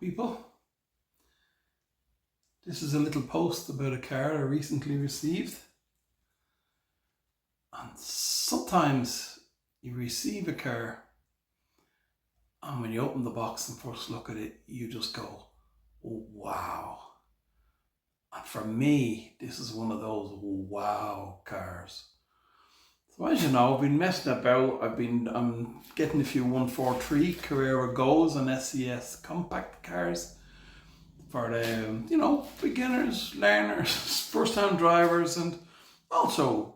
people. This is a little post about a car I recently received. And sometimes you receive a car and when you open the box and first look at it, you just go, oh, wow. And for me, this is one of those wow cars. So as you know, I've been messing about. I'm getting a few 143 Carrera Goes and SCS compact cars for the, beginners, learners, first-time drivers, and also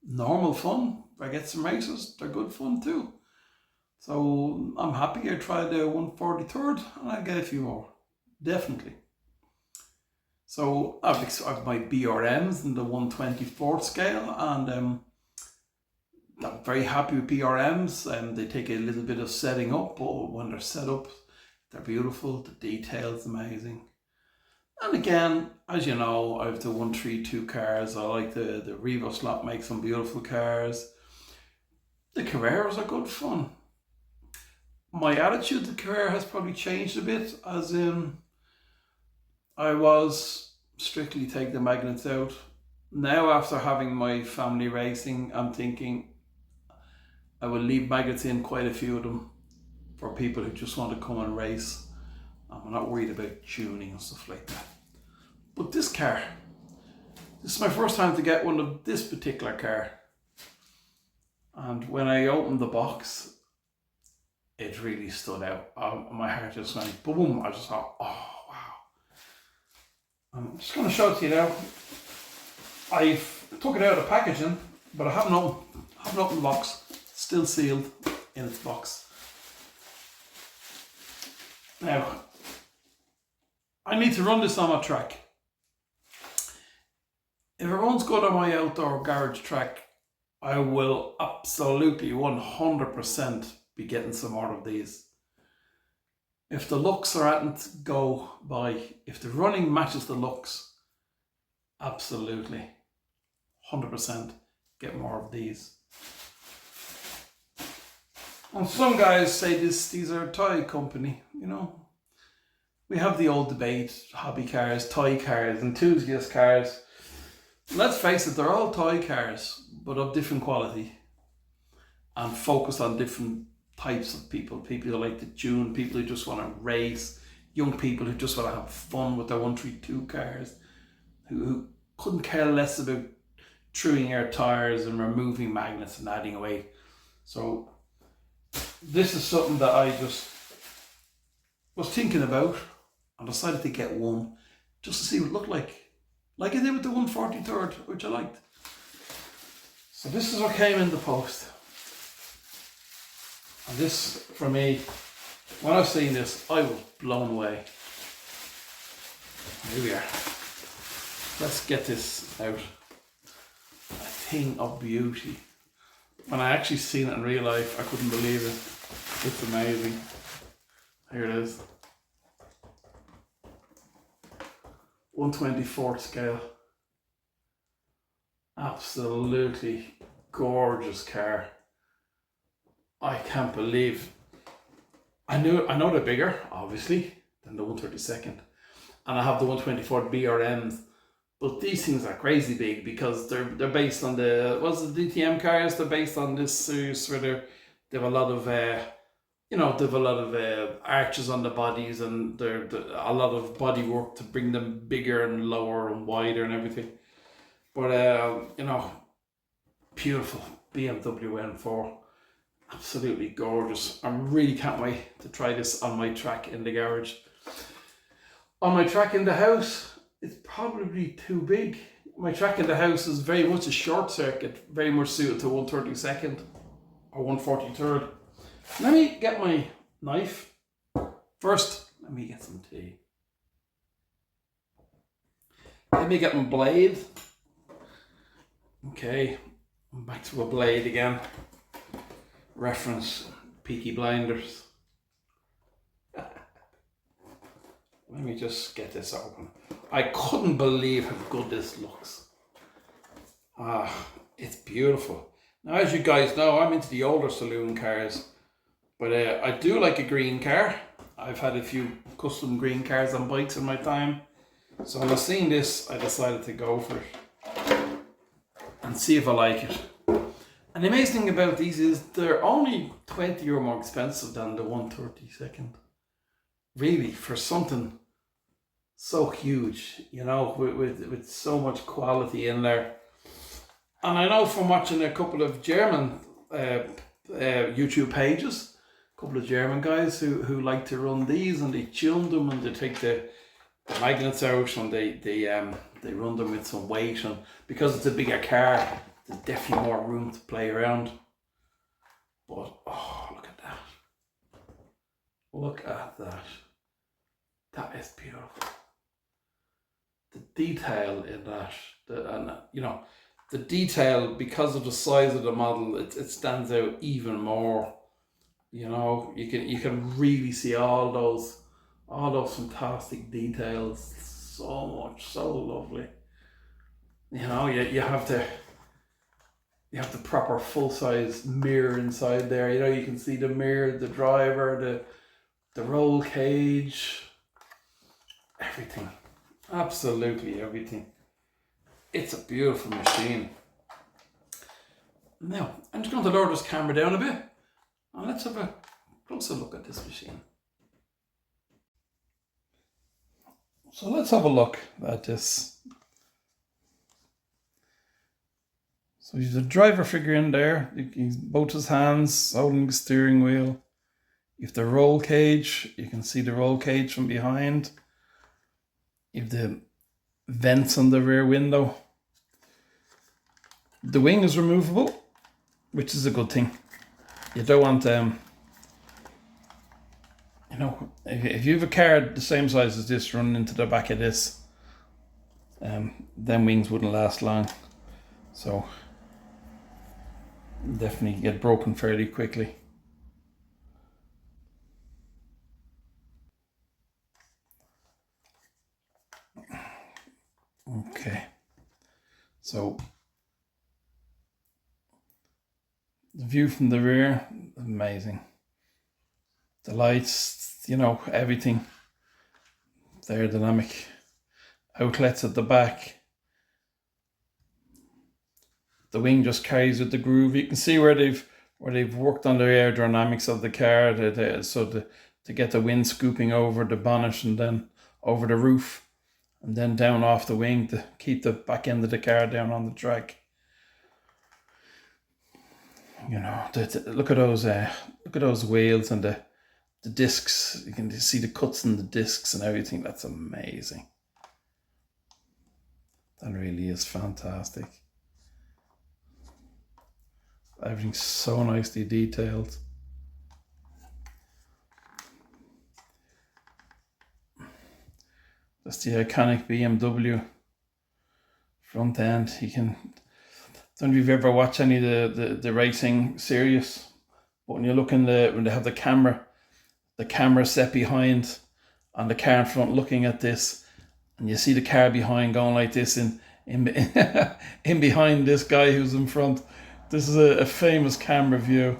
normal fun. If I get some races, they're good fun too. So I'm happy I tried the 143rd and I'll get a few more, definitely. So I've my BRMs in the 1/24th scale, and I'm very happy with BRMs. They take a little bit of setting up, but when they're set up, they're beautiful. The detail's amazing. And again, as you know, I have the 132 cars. I like the Revo slot makes some beautiful cars. The Carreras are good fun. My attitude to Carrera has probably changed a bit, as in I was strictly take the magnets out. Now after having my family racing, I'm thinking I will leave magnets in, quite a few of them, for people who just want to come and race. I'm not worried about tuning and stuff like that. But this car, this is my first time to get one of this particular car. And when I opened the box, it really stood out. My heart just went boom. I just thought, oh wow. I'm just going to show it to you now. I've took it out of the packaging, but I haven't opened the box. Still sealed in its box. Now, I need to run this on my track. If it runs good on my outdoor garage track, I will absolutely 100% be getting some more of these. If the looks are at to go by, if the running matches the looks, absolutely 100% get more of these. And some guys say these are a toy company, We have the old debate, hobby cars, toy cars, enthusiast cars. Let's face it, they're all toy cars, but of different quality and focused on different types of people. People who like to tune, people who just want to race, young people who just want to have fun with their 132 cars, who couldn't care less about truing air tyres and removing magnets and adding weight. So this is something that I just was thinking about and decided to get one just to see what it looked like I did with the 143rd, which I liked. So this is what came in the post. And this, for me, when I've seen this, I was blown away. Here we are. Let's get this out. A thing of beauty. When I actually seen it in real life, I couldn't believe it. It's amazing. Here it is. 1/24th scale. Absolutely gorgeous car. I can't believe. I know they're bigger, obviously, than the 132nd. And I have the 124 BRMs. But these things are crazy big because they're based on the DTM cars. They're based on this series where they have a lot of arches on the bodies, and they're a lot of body work to bring them bigger and lower and wider and everything. But beautiful Bmw M4, absolutely gorgeous. I really can't wait to try this on my track in the garage. On my track in the house, it's probably too big. My track in the house is very much a short circuit, very much suited to 132nd or 143rd. Let me get my knife. First, let me get some tea. Let me get my blade. Okay, I'm back to a blade again. Reference Peaky Blinders. Let me just get this open. I couldn't believe how good this looks. It's beautiful. Now, as you guys know, I'm into the older saloon cars, but I do like a green car. I've had a few custom green cars on bikes in my time. So when I seen this, I decided to go for it and see if I like it. And the amazing thing about these is they're only €20 more expensive than the 132nd. Really, for something so huge, you know, with so much quality in there. And I know from watching a couple of German YouTube pages, a couple of German guys who like to run these, and they tune them and they take the magnets out and they run them with some weight, and because it's a bigger car, there's definitely more room to play around. But oh, look at that! Look at that! That is beautiful. The detail in that, and you know, the detail, because of the size of the model, it stands out even more. You know, you can really see all those fantastic details. So much, so lovely. You know, you have the proper full-size mirror inside there. You know, you can see the mirror, the driver, the roll cage, everything. Absolutely everything. It's a beautiful machine. Now, I'm just going to lower this camera down a bit and let's have a closer look at this machine. So let's have a look at this. So he's a driver figure in there. He's both his hands holding the steering wheel. You have the roll cage. You can see the roll cage from behind. You have the vents on the rear window. The wing is removable, which is a good thing. You don't want you know, if you have a car the same size as this running into the back of this, then wings wouldn't last long. So definitely get broken fairly quickly. Okay, so the view from the rear, amazing. The lights, you know, everything. The aerodynamic outlets at the back. The wing just carries with the groove. You can see where they've worked on the aerodynamics of the car to get the wind scooping over the bonnet and then over the roof and then down off the wing to keep the back end of the car down on the track. You know, look at those wheels and the discs. You can see the cuts in the discs and everything. That's amazing. That really is fantastic. Everything's so nicely detailed. That's the iconic BMW front end. You can, I don't know if you've ever watched any of the racing series, but when you look when they have the camera set behind on the car in front looking at this, and you see the car behind going like this in behind this guy who's in front. This is a famous camera view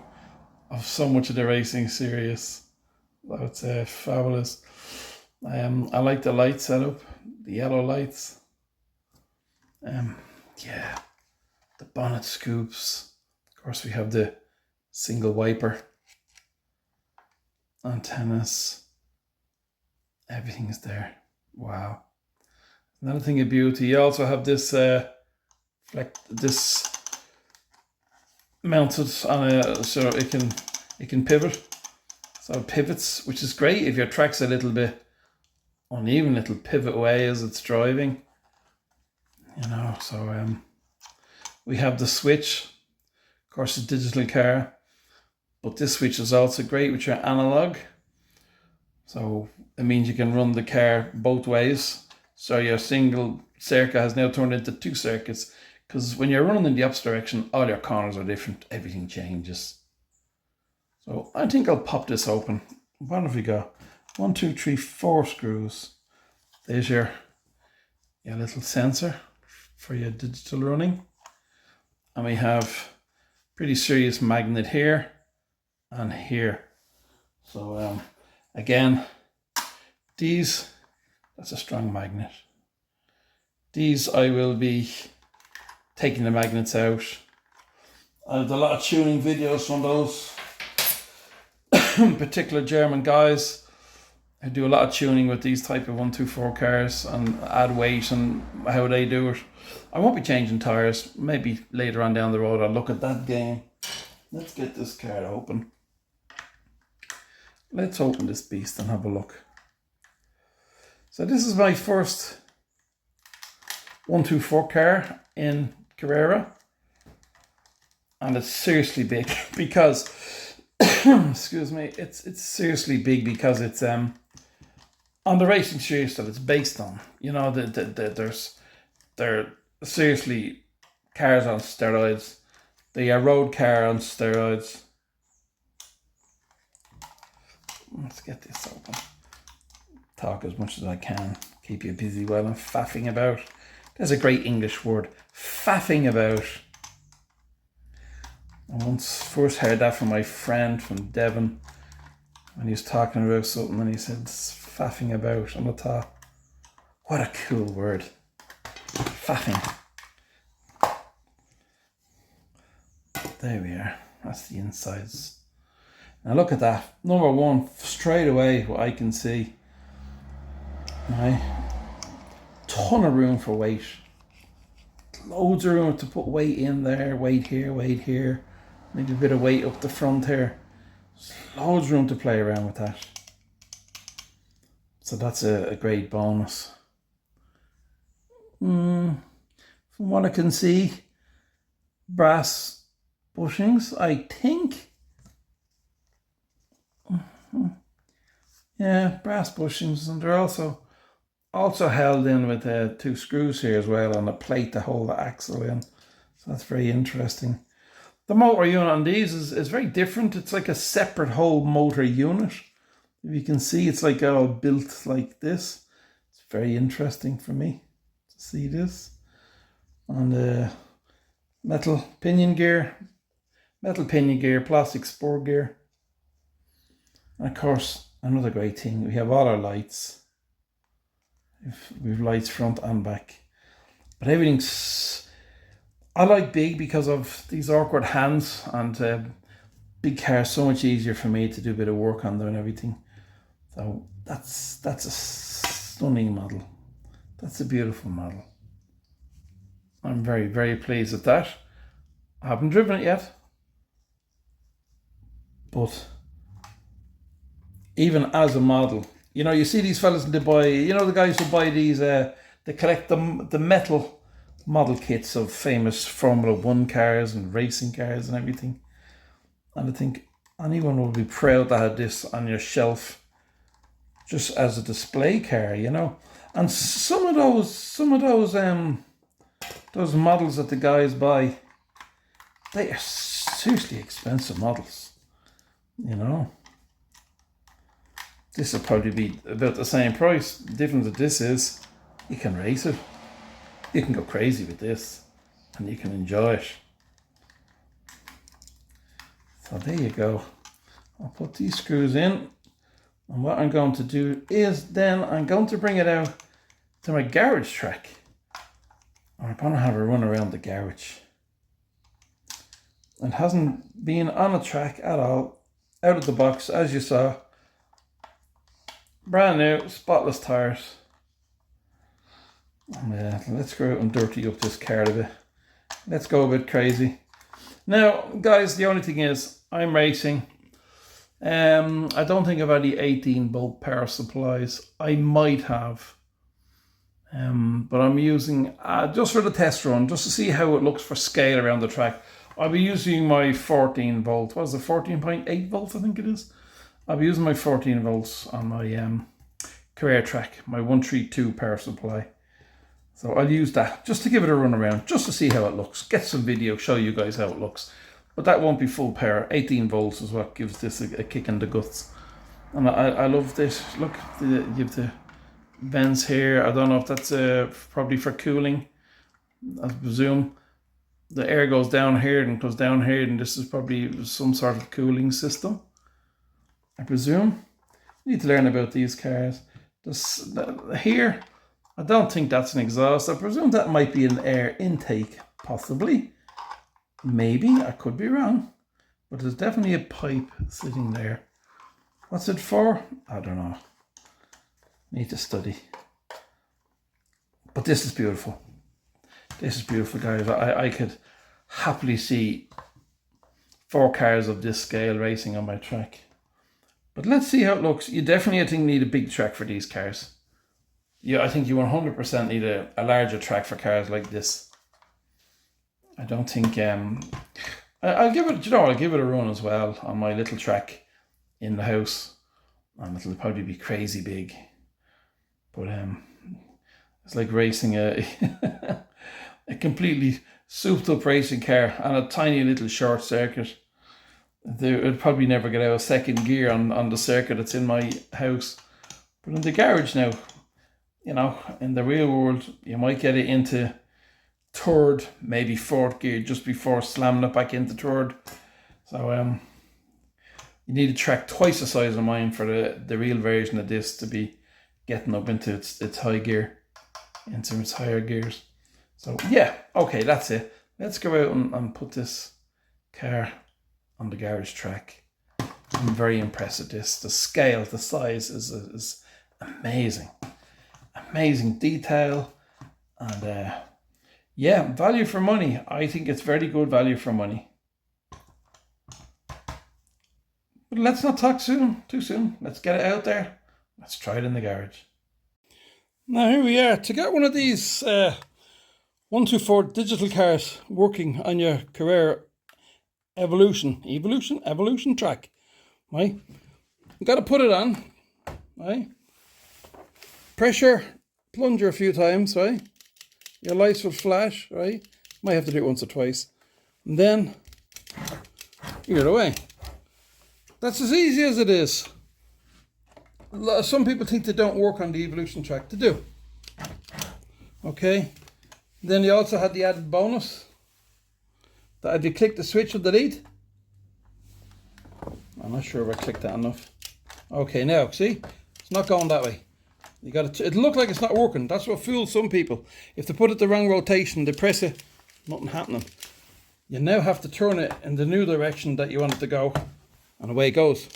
of so much of the racing series. That's fabulous. I like the light setup, the yellow lights. Yeah, the bonnet scoops. Of course, we have the single wiper antennas. Everything is there. Wow. Another thing of beauty. You also have this this mounted on a, so it can pivot. So it pivots, which is great if your track's a little bit uneven. It'll pivot away as it's driving. You know, so we have the switch. Of course, a digital car, but this switch is also great with your analog. So it means you can run the car both ways. So your single circuit has now turned into two circuits, because when you're running in the opposite direction, all your corners are different. Everything changes. So I think I'll pop this open. What have we got? 1, 2, 3, 4 screws. There's your little sensor for your digital running. And we have pretty serious magnet here and here. So Again, these, that's a strong magnet. These I will be taking the magnets out. I have a lot of tuning videos from those particular German guys who do a lot of tuning with these type of 124 cars and add weight and how they do it. I won't be changing tyres. Maybe later on down the road I'll look at that game. Let's get this car open. Let's open this beast and have a look. So this is my first 124 car in Carrera. And it's seriously big because, excuse me, it's seriously big because it's on the racing series that it's based on. You know, they're seriously cars on steroids. They are road car on steroids. Let's get this open. Talk as much as I can. Keep you busy while I'm faffing about. There's a great English word, faffing about. I once first heard that from my friend from Devon when he was talking about something and he said faffing about, and I thought, what a cool word. Faffing. There we are. That's the insides. Now look at that. Number one, straight away what I can see. Right. Ton of room for weight. Loads of room to put weight in there, weight here, maybe a bit of weight up the front here. Loads of room to play around with that. So that's a great bonus. From what I can see, brass bushings, I think. Yeah, brass bushings, and they're also held in with 2 screws here as well, and a plate to hold the axle in. So that's very interesting. The motor unit on these is very different. It's like a separate whole motor unit. If you can see, it's like all built like this. It's very interesting for me to see this. And metal pinion gear, plastic spur gear. And of course, another great thing, we have all our lights. We've lights front and back. But everything's, I like big because of these awkward hands, and big cars so much easier for me to do a bit of work on them and everything. So that's a stunning model. That's a beautiful model. I'm very, very pleased with that. I haven't driven it yet, but even as a model, you know, you see these fellas they buy, you know, the guys who buy these, they collect the metal model kits of famous Formula 1 cars and racing cars and everything. And I think anyone would be proud to have this on your shelf just as a display car, you know. And some of those models that the guys buy, they are seriously expensive models, you know. This will probably be about the same price. The difference with this is you can race it. You can go crazy with this and you can enjoy it. So there you go. I'll put these screws in, and what I'm going to do is then I'm going to bring it out to my garage track. I'm going to have a run around the garage. It hasn't been on a track at all, out of the box, as you saw. Brand new, spotless tyres. And let's go out and dirty up this car a bit. Let's go a bit crazy. Now, guys, the only thing is, I'm racing. I don't think I've any 18-volt power supplies. I might have. But I'm using, just for the test run, just to see how it looks for scale around the track, I'll be using my 14-volt. What is it, 14.8 volts, I think it is? I'll be using my 14 volts on my Carrera track, my 132 power supply. So I'll use that just to give it a run around, just to see how it looks. Get some video, show you guys how it looks. But that won't be full power. 18 volts is what gives this a kick in the guts. And I love this. Look, you have the vents here. I don't know if that's probably for cooling. I presume the air goes down here and goes down here, and this is probably some sort of cooling system, I presume. Need to learn about these cars. Here, I don't think that's an exhaust. I presume that might be an air intake, possibly. Maybe, I could be wrong. But there's definitely a pipe sitting there. What's it for? I don't know. Need to study. But this is beautiful. This is beautiful, guys. I could happily see 4 cars of this scale racing on my track. But let's see how it looks. You definitely, I think, need a big track for these cars. Yeah, I think you 100% need a larger track for cars like this. I don't think... I'll give it, I'll give it a run as well on my little track in the house. And it'll probably be crazy big. But it's like racing a completely souped up racing car on a tiny little short circuit. It'd probably never get out of second gear on the circuit that's in my house. But in the garage now, in the real world, you might get it into third, maybe fourth gear just before slamming it back into third. So you need a track twice the size of mine for the real version of this to be getting up into its high gear, into its higher gears. So yeah, okay, that's it. Let's go out and put this car on the garage track. I'm very impressed with this. The scale, the size is amazing. Amazing detail. And yeah, value for money. I think it's very good value for money. But let's not talk too soon. Let's get it out there. Let's try it in the garage. Now here we are. To get one of these 124 digital cars working on your Carrera evolution track, right? You got to put it on, right? Pressure plunger a few times, right? Your lights will flash, right? Might have to do it once or twice, and then you're it away. That's as easy as it is. Some people think they don't work on the evolution track. They do. Okay. Then you also had the added bonus that if you click the switch with the lead. I'm not sure if I clicked that enough. Okay, now see, it's not going that way. You got to. It look like it's not working. That's what fools some people. If they put it the wrong rotation, they press it, nothing happening. You now have to turn it in the new direction that you want it to go, and away it goes.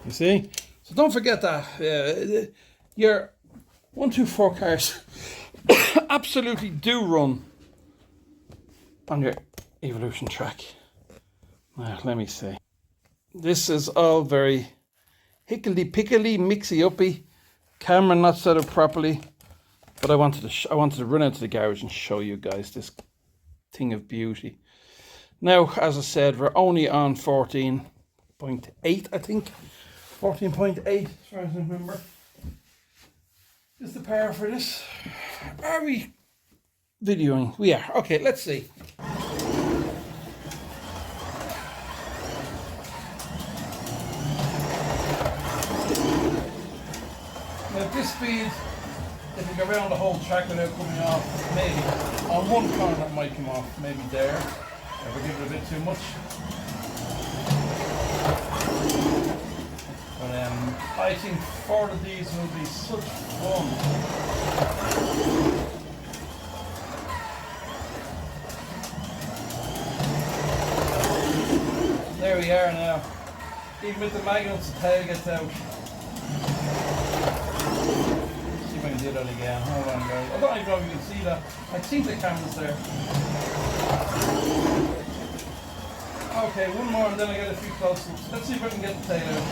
You see? So don't forget that. Your 124 cars absolutely do run on your evolution track. Now, let me see. This is all very hickledy-pickledy, mixy-uppy. Camera not set up properly. But I wanted to run out to the garage and show you guys this thing of beauty. Now, as I said, we're only on 14.8, I think. 14.8, as far as I remember. Is the power for this? Are we videoing? We are. Okay, let's see. Now at this speed, if we go around the whole track without coming off, maybe on one corner it might come off, maybe there. If we give it a bit too much. But I think 4 of these will be such fun. There we are now. Even with the magnets, the tail gets out. Let's see if I can do that again. Hold on, guys. I don't even know if you can see that. I think the camera's there. Okay, one more and then I get a few close-ups. Let's see if I can get the tail out.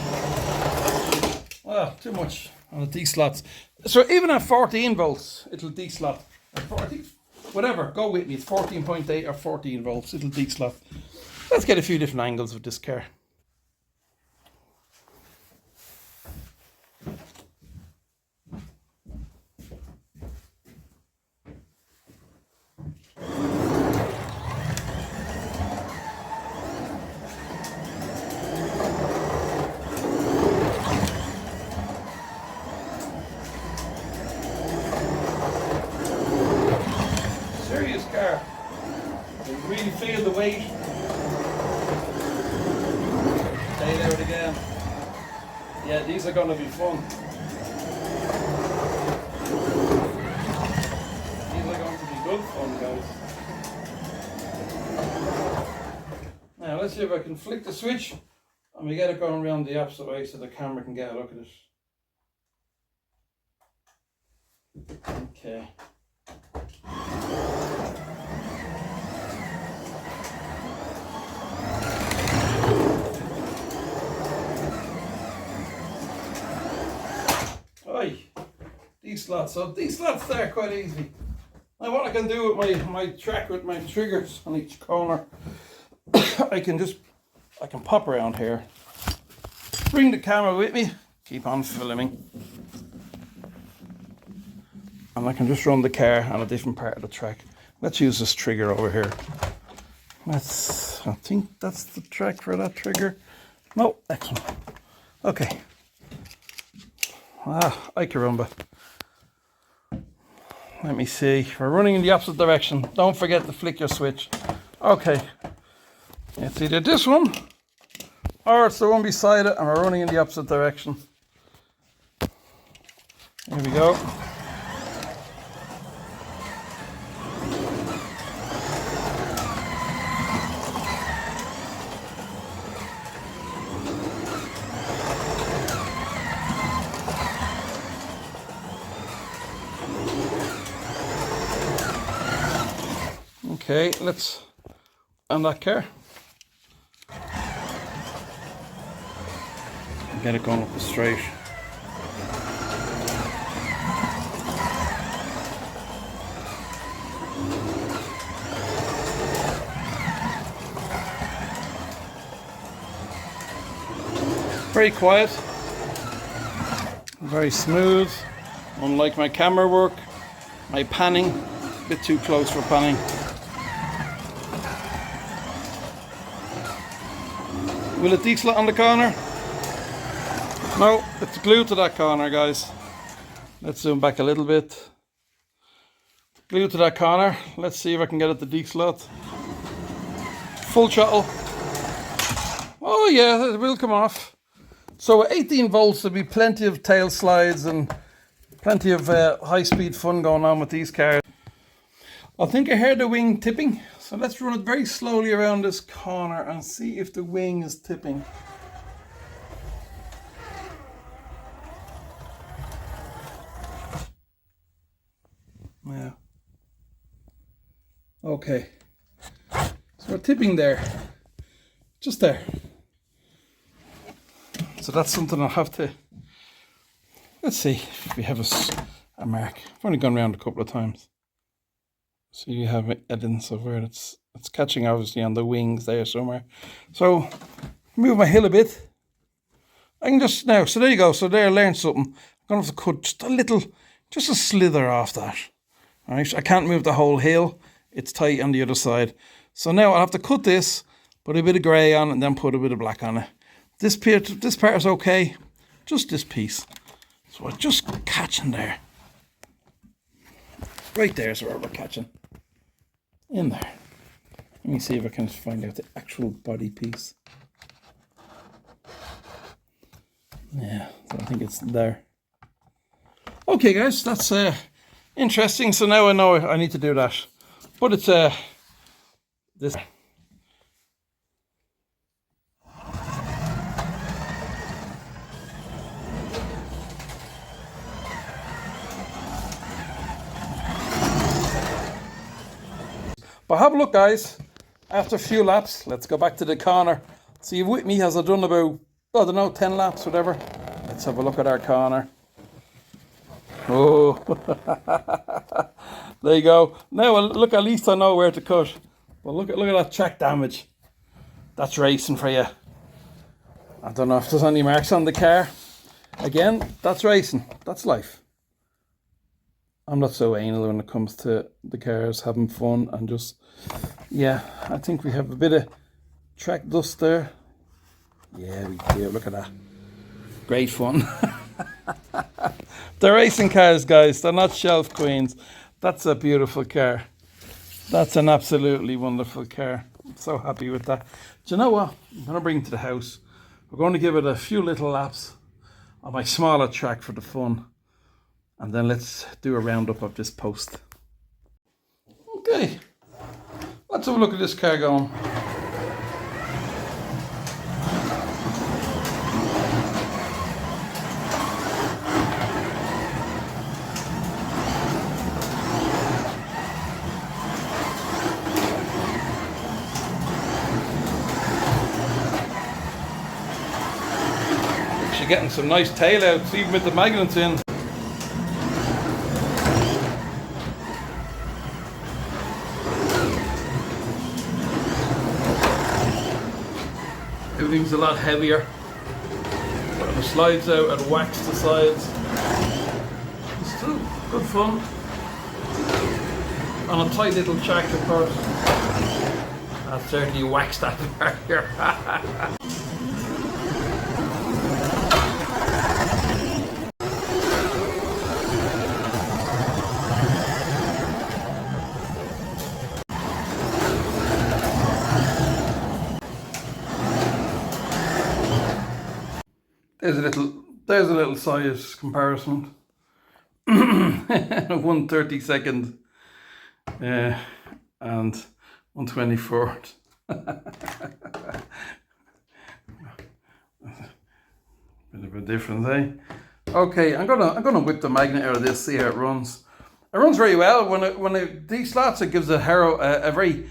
Well, too much on the D-slots. So even at 14 volts, it'll D-slot. I think, whatever, go with me. It's 14.8 or 14 volts. It'll D-slot. Let's get a few different angles with this car. Serious car. You really feel the weight. Yeah, these are going to be fun. These are going to be good fun, guys. Now let's see if I can flick the switch and we get it going around the opposite way so the camera can get a look at it. Okay. Oi, these slots up. These slots there quite easy. Now what I can do with my track with my triggers on each corner, I can pop around here, bring the camera with me, keep on filming, and I can just run the car on a different part of the track. Let's use this trigger over here. I think that's the track for that trigger. No, excellent. Okay. Ay caramba. Let me see. We're running in the opposite direction. Don't forget to flick your switch. Okay. It's either this one or it's the one beside it, and we're running in the opposite direction. Here we go. Okay, let's on that car. Get it going up the straight. Very quiet, very smooth, unlike my camera work, my panning, a bit too close for panning. Will it de-slot on the corner? No, it's glued to that corner, guys. Let's zoom back a little bit. Glued to that corner. Let's see if I can get it to de-slot. Full throttle. Oh yeah, it will come off. So at 18 volts there'll be plenty of tail slides and plenty of high-speed fun going on with these cars. I think I heard the wing tipping, so let's run it very slowly around this corner and see if the wing is tipping. Yeah. Okay. So we're tipping there. Just there. So that's something I'll have to... Let's see if we have a mark. I've only gone around a couple of times. So you have evidence of where it's catching, obviously, on the wings there somewhere. So move my hill a bit. I can just now. So there you go. So there, I learned something. I'm gonna have to cut just a little, just a slither off that. All right. I can't move the whole hill. It's tight on the other side. So now I'll have to cut this, put a bit of grey on, and then put a bit of black on it. This part is okay. Just this piece. So I'm just catching there. Right there is where we're catching. In there. Let me see if I can find out the actual body piece. Yeah, so I think it's there. Okay guys, that's interesting. So now I know I need to do that. But it's this. But have a look, guys. After a few laps, let's go back to the corner. See, with me, has I done about, I don't know, 10 laps, whatever. Let's have a look at our corner. Oh, there you go. Now, look, at least I know where to cut. Well, look at that track damage. That's racing for you. I don't know if there's any marks on the car. Again, that's racing. That's life. I'm not so anal when it comes to the cars, having fun and just, yeah, I think we have a bit of track dust there. Yeah, we do. Look at that. Great fun. They're racing cars, guys. They're not shelf queens. That's a beautiful car. That's an absolutely wonderful car. I'm so happy with that. Do you know what? I'm going to bring it to the house. We're going to give it a few little laps. on my smaller track for the fun. And then let's do a roundup of this post. Okay, let's have a look at this car going. Actually getting some nice tail outs even with the magnets in. Everything's a lot heavier. When it slides out and whacks the sides. It's still good fun. On a tight little track, of course. That certainly whacks that barrier. There's a little size comparison. 1/32 and 1/24. Bit of a difference, eh? Okay, I'm gonna whip the magnet out of this, see how it runs. It runs very well. When it deslots, it gives a very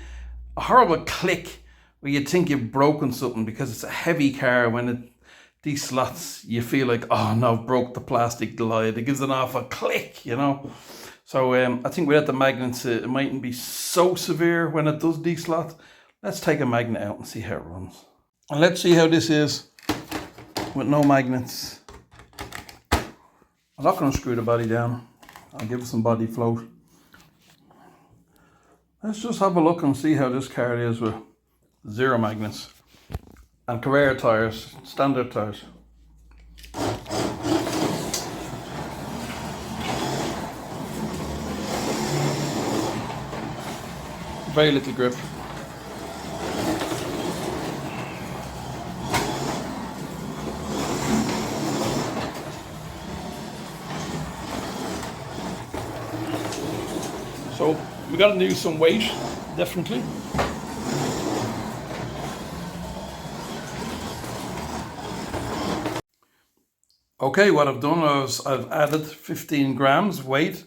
horrible click where you think you've broken something because it's a heavy car. When it deslots, you feel like, oh no, I've broke the plastic glide. It gives an awful click, you know. So I think without the magnets, it mightn't be so severe when it does deslot. Let's take a magnet out and see how it runs. And let's see how this is with no magnets. I'm not going to screw the body down. I'll give it some body float. Let's just have a look and see how this car is with zero magnets. And Carrera tyres, standard tyres. Very little grip. So we got to use some weight, definitely. Okay, what I've done is I've added 15 grams weight.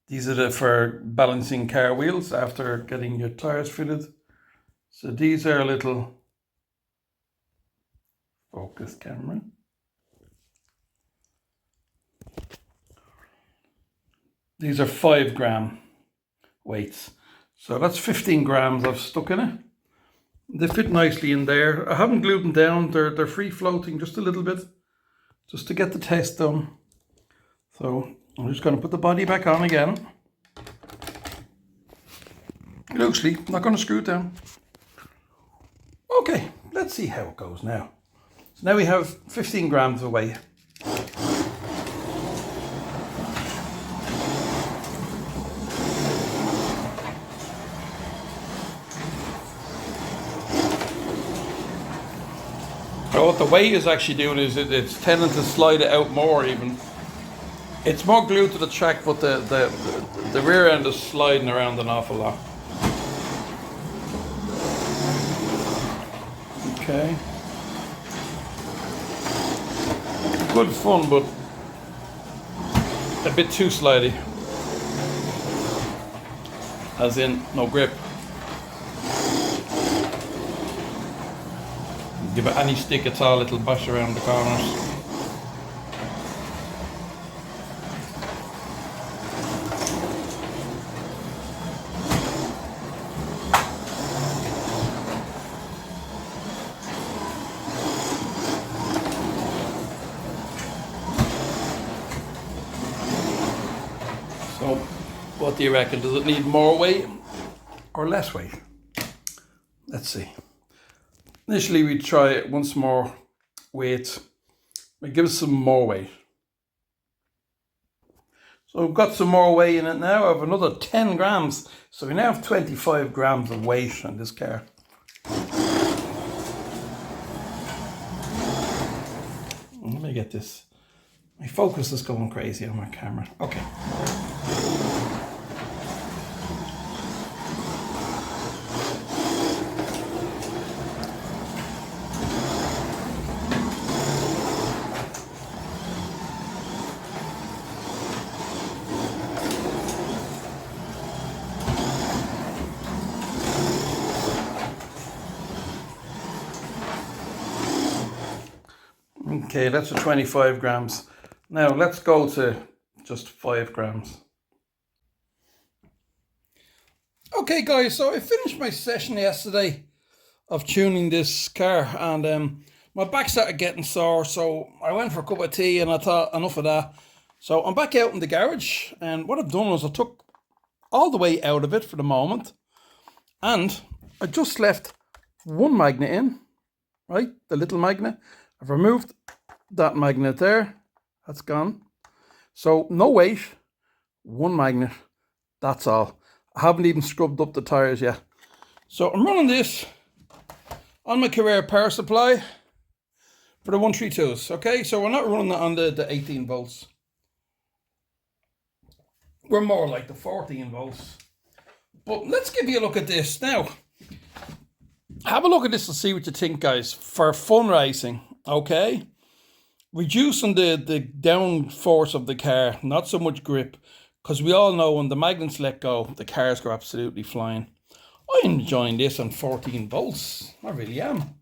These are for balancing car wheels after getting your tires fitted. So these are a little focus camera. These are 5 gram weights. So that's 15 grams I've stuck in it. They fit nicely in there. I haven't glued them down. They're free floating just a little bit, just to get the test done. So I'm just going to put the body back on again. Loosely, not going to screw it down. Okay, let's see how it goes now. So now we have 15 grams of weight. So what the weight is actually doing is it's tending to slide it out more even. It's more glued to the track, but the rear end is sliding around an awful lot. Okay. Good fun, but a bit too slidey. As in, no grip. Give it any stick at all, it'll bash around the corners. So, what do you reckon? Does it need more weight or less weight? Let's see. Initially, we try it once more weight. We give it some more weight. So we've got some more weight in it now. I have another 10 grams. So we now have 25 grams of weight on this car. Let me get this My focus is going crazy on my camera. Okay. Okay, that's a 25 grams. Now let's go to just 5 grams. Okay guys, so I finished my session yesterday of tuning this car, and my back started getting sore, so I went for a cup of tea and I thought enough of that. So I'm back out in the garage, and what I've done was I took all the way out of it for the moment, and I just left one magnet in, right, the little magnet. I've removed that magnet there, that's gone. So no weight, one magnet, that's all. I haven't even scrubbed up the tyres yet. So I'm running this on my Carrera power supply for the 132s, okay? So we're not running it on the 18 volts. We're more like the 14 volts. But let's give you a look at this. Now, have a look at this and see what you think, guys, for fun racing, okay? Reducing the down force of the car, not so much grip, because we all know when the magnets let go, the cars go absolutely flying. I'm enjoying this on 14 volts, I really am.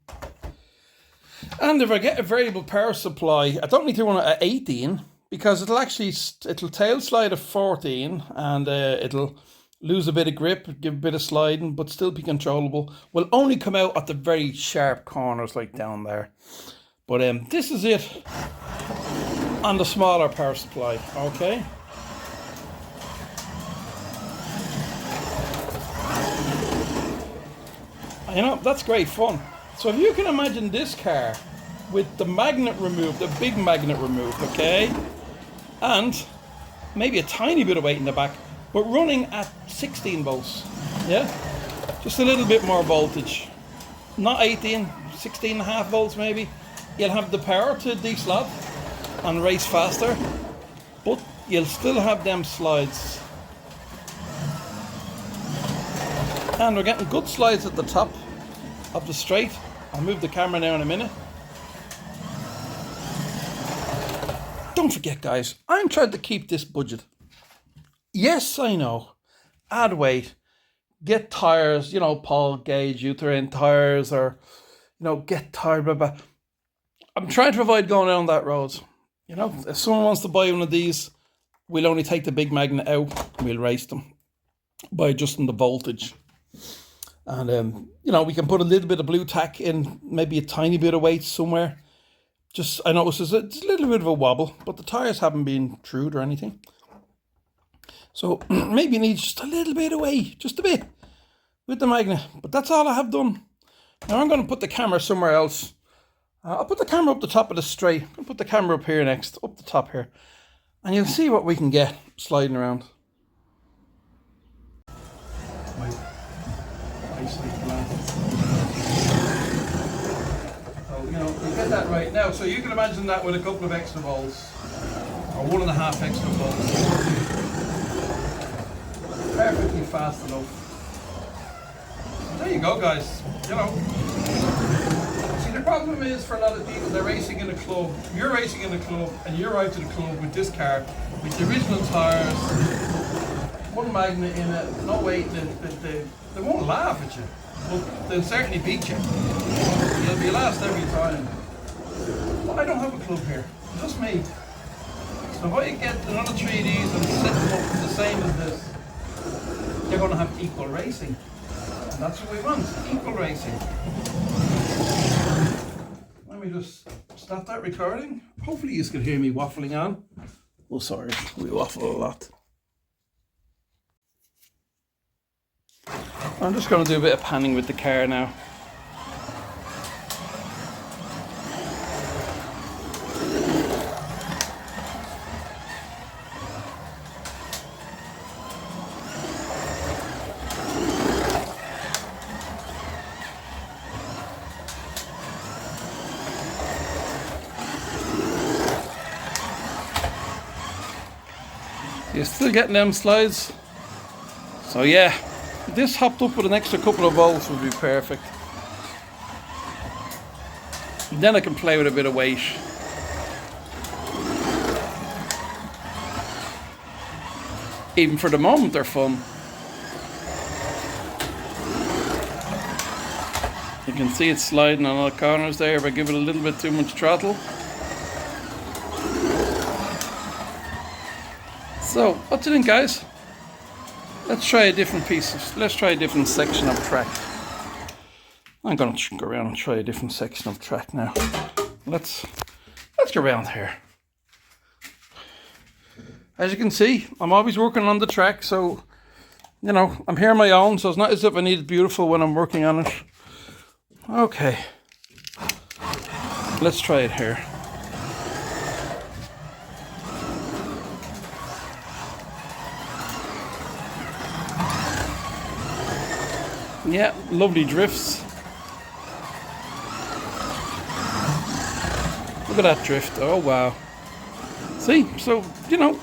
And if I get a variable power supply, I don't need to run it at 18, because it'll tail slide at 14, and it'll lose a bit of grip, give a bit of sliding, but still be controllable. Will only come out at the very sharp corners like down there. But this is it on the smaller power supply, okay? You know, that's great fun. So if you can imagine this car with the magnet removed, the big magnet removed, okay? And maybe a tiny bit of weight in the back, but running at 16 volts, yeah? Just a little bit more voltage. Not 18, 16 and a half volts maybe. You'll have the power to de-slot and race faster, but you'll still have them slides. And we're getting good slides at the top of the straight. I'll move the camera now in a minute. Don't forget, guys, I'm trying to keep this budget. Yes, I know. Add weight. Get tyres, you know, Paul Gauge, Uterine tyres, or, you know, get tyre, blah, blah. I'm trying to avoid going down that road. You know, if someone wants to buy one of these, we'll only take the big magnet out and we'll race them by adjusting the voltage. And, you know, we can put a little bit of blue tack in, maybe a tiny bit of weight somewhere. Just, I notice it's a little bit of a wobble, but the tyres haven't been trued or anything. So maybe you need just a little bit of weight, just a bit, with the magnet. But that's all I have done. Now I'm going to put the camera somewhere else. I'll put the camera up the top of the straight. I'll put the camera up here next, up the top here. And you'll see what we can get sliding around. So, you know, you get that right now. So you can imagine that with a couple of extra volts, or 1.5 extra volts. Perfectly fast enough. So there you go, guys. You know. The problem is for a lot of people, they're racing in a club. You're racing in a club, and you're out to the club with this car, with the original tyres, one magnet in it, no weight. They won't laugh at you, but they'll certainly beat you. You'll be last every time. But I don't have a club here, just me. So if I get another 3 of these and set them up the same as this, they're going to have equal racing. And that's what we want, equal racing. Let me just stop that recording. Hopefully you can hear me waffling on. Oh, sorry, we waffle a lot. I'm just going to do a bit of panning with the car now. You're still getting them slides. So yeah, if this hopped up with an extra couple of volts would be perfect. And then I can play with a bit of weight. Even for the moment, they're fun. You can see it sliding on all the corners there if I give it a little bit too much throttle. So, what do you think, guys? Let's try a different let's try a different section of track. I'm going to go around and try a different section of track now. Let's go around here. As you can see, I'm always working on the track, so, you know, I'm here on my own, so it's not as if I need it beautiful when I'm working on it. Okay. Let's try it here. Yeah, lovely drifts. Look at that drift. Oh, wow. See? So, you know,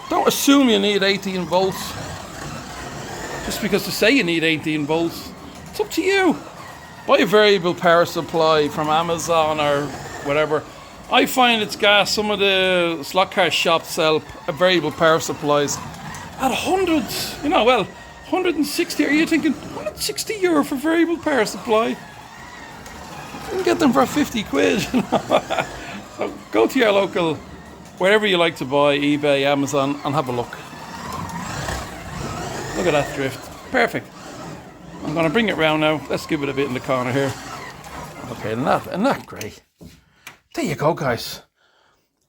don't assume you need 18 volts. Just because to say you need 18 volts. It's up to you. Buy a variable power supply from Amazon or whatever. I find it's gas. Some of the slotcar shops sell variable power supplies at hundreds. You know, well, 160. Are you thinking 160 euro for variable power supply? You can get them for 50 quid. You know? So go to your local, wherever you like to buy, eBay, Amazon, and have a look. Look at that drift. Perfect. I'm going to bring it round now. Let's give it a bit in the corner here. Okay, isn't that great? There you go, guys.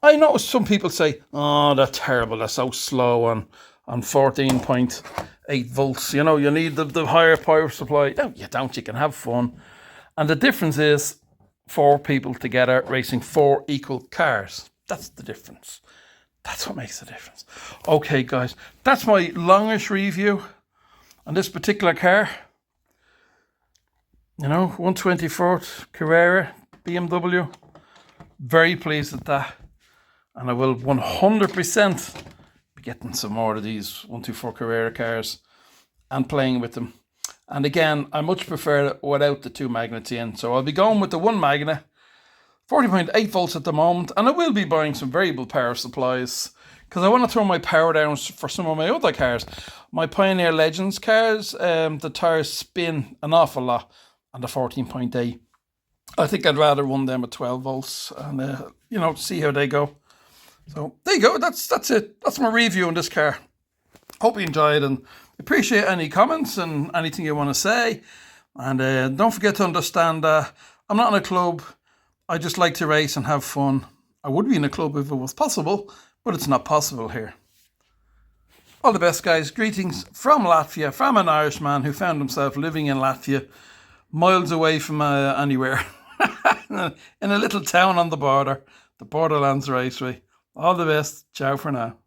I know some people say, oh, that's terrible. That's so slow on 14.8 volts. You know, you need the higher power supply. No, you don't. You can have fun. And the difference is 4 people together racing 4 equal cars. That's the difference. That's what makes the difference. Okay, guys. That's my longish review on this particular car. You know, 124th Carrera BMW. Very pleased with that. And I will 100% be getting some more of these 124 Carrera cars and playing with them. And again, I much prefer it without the 2 magnets in. So I'll be going with the 1 magnet, 40.8 volts at the moment. And I will be buying some variable power supplies because I want to throw my power down for some of my other cars. My Pioneer Legends cars, the tyres spin an awful lot on the 14.8. I think I'd rather run them at 12 volts and, you know, see how they go. So there you go. That's it. That's my review on this car. Hope you enjoyed and appreciate any comments and anything you want to say. And don't forget to understand I'm not in a club. I just like to race and have fun. I would be in a club if it was possible, but it's not possible here. All the best, guys. Greetings from Latvia, from an Irishman who found himself living in Latvia, miles away from anywhere, in a little town on the border, the Borderlands Raceway. All the best. Ciao for now.